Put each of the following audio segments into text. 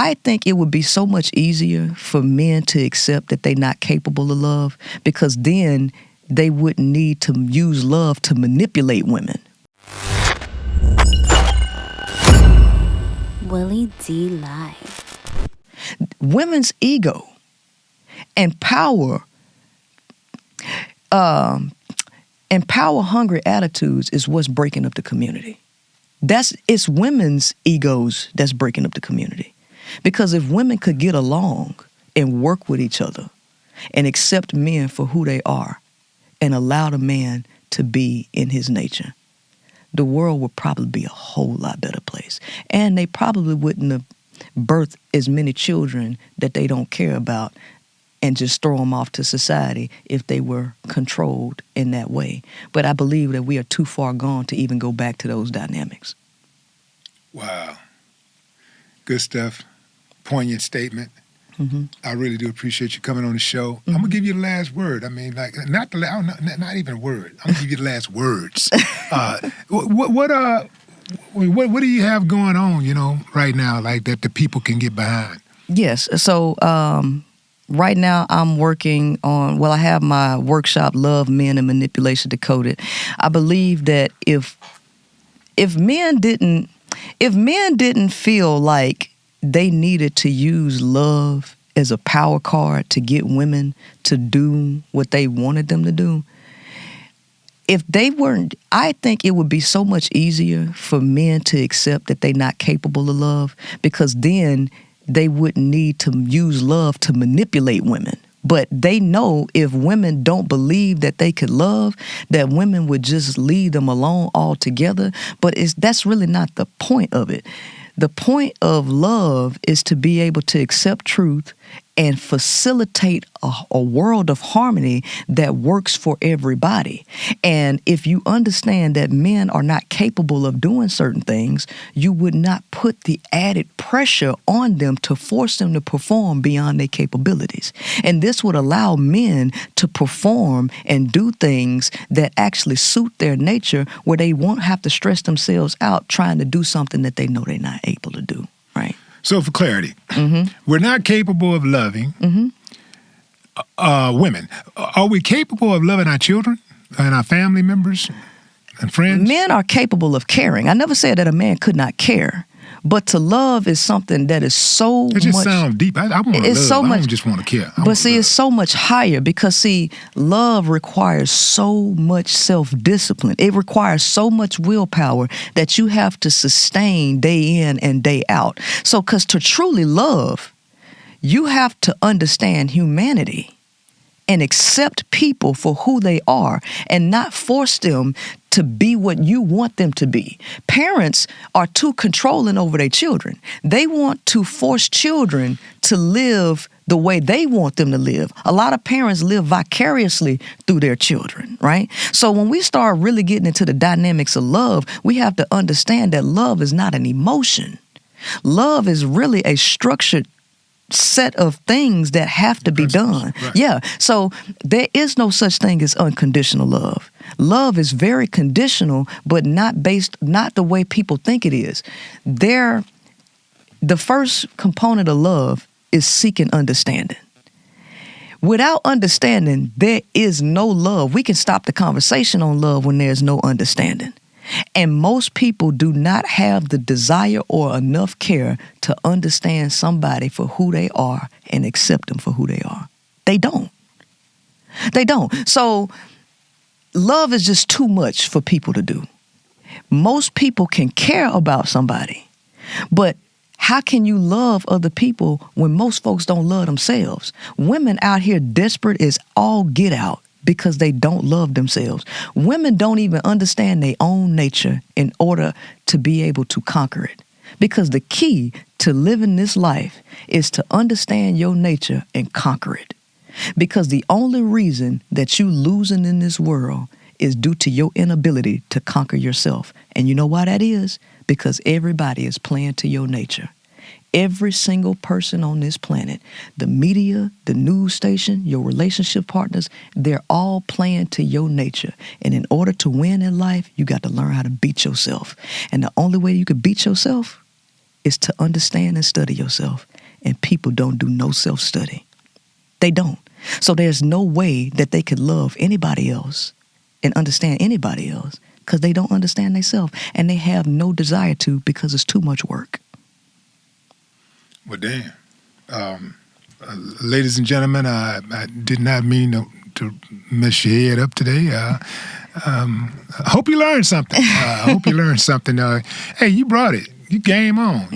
I think it would be so much easier for men to accept that they're not capable of love, because then they wouldn't need to use love to manipulate women. Willie D. Live. Women's ego and power hungry attitudes is what's breaking up the community. It's women's egos that's breaking up the community. Because if women could get along and work with each other and accept men for who they are and allow the man to be in his nature, the world would probably be a whole lot better place. And they probably wouldn't have birthed as many children that they don't care about and just throw them off to society if they were controlled in that way. But I believe that we are too far gone to even go back to those dynamics. Wow. Good stuff. Poignant statement. Mm-hmm. I really do appreciate you coming on the show. Mm-hmm. I'm gonna give you the last word. I mean, like not even a word. I'm gonna give you the last words. What do you have going on? Right now, like that the people can get behind. Yes. So right now I'm working on. Well, I have my workshop, Love Men and Manipulation Decoded. I believe that if men didn't feel like they needed to use love as a power card to get women to do what they wanted them to do, I think it would be so much easier for men to accept that they're not capable of love, because then they wouldn't need to use love to manipulate women. But they know if women don't believe that they could love, that women would just leave them alone altogether. But that's really not the point of it. The point of love is to be able to accept truth and facilitate a world of harmony that works for everybody. And if you understand that men are not capable of doing certain things, you would not put the added pressure on them to force them to perform beyond their capabilities. And this would allow men to perform and do things that actually suit their nature, where they won't have to stress themselves out trying to do something that they know they're not able to do, right? So for clarity, Mm-hmm. we're not capable of loving Mm-hmm. Women. Are we capable of loving our children and our family members and friends? Men are capable of caring. I never said that a man could not care. But to love is something that is so much... It just sounds deep. I want to love. So much, I don't just want to care. But see, it's so much higher, because, see, love requires so much self-discipline. It requires so much willpower that you have to sustain day in and day out. So, because to truly love, you have to understand humanity and accept people for who they are and not force them to be what you want them to be. Parents are too controlling over their children. They want to force children to live the way they want them to live. A lot of parents live vicariously through their children, right? So when we start really getting into the dynamics of love, we have to understand that love is not an emotion. Love is really a structured set of things that have to be done. Right. Yeah. So there is no such thing as unconditional love. Love is very conditional, but not the way people think it is. The first component of love is seeking understanding. Without understanding, there is no love. We can stop the conversation on love when there's no understanding. And most people do not have the desire or enough care to understand somebody for who they are and accept them for who they are. They don't. So love is just too much for people to do. Most people can care about somebody, but how can you love other people when most folks don't love themselves? Women out here desperate as all get out, because they don't love themselves. Women don't even understand their own nature in order to be able to conquer it. Because the key to living this life is to understand your nature and conquer it. Because the only reason that you losing in this world is due to your inability to conquer yourself. And you know why that is? Because everybody is playing to your nature. Every single person on this planet, the media, the news station, your relationship partners, they're all playing to your nature. And in order to win in life, you got to learn how to beat yourself. And the only way you can beat yourself is to understand and study yourself. And people don't do no self-study. They don't. So there's no way that they could love anybody else and understand anybody else because they don't understand themselves. And they have no desire to because it's too much work. Well, damn. Ladies and gentlemen, I did not mean to mess your head up today. I hope you learned something. Hey, you brought it. You game on.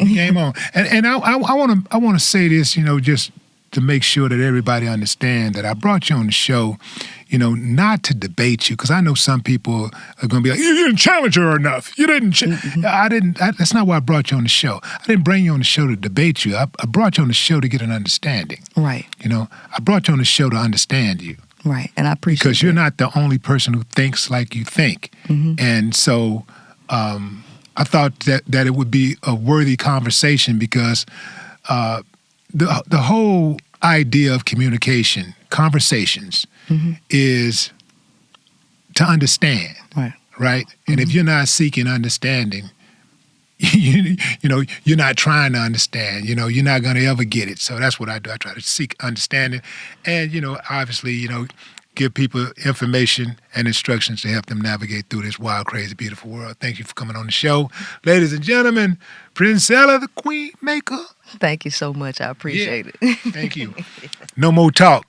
And I want to say this, just to make sure that everybody understands that I brought you on the show, not to debate you, because I know some people are going to be like, you didn't challenge her enough. You didn't. I didn't. That's not why I brought you on the show. I didn't bring you on the show to debate you. I brought you on the show to get an understanding. Right. I brought you on the show to understand you. Right. And I appreciate because you're not the only person who thinks like you think. Mm-hmm. And so I thought that it would be a worthy conversation because the whole idea of communication, conversations, mm-hmm. is to understand, right? Mm-hmm. And if you're not seeking understanding, you're not trying to understand. You're not going to ever get it. So that's what I do. I try to seek understanding, and obviously, give people information and instructions to help them navigate through this wild, crazy, beautiful world. Thank you for coming on the show. Ladies and gentlemen, Princella, the Queenmaker. Thank you so much. I appreciate it. Thank you. No more talk.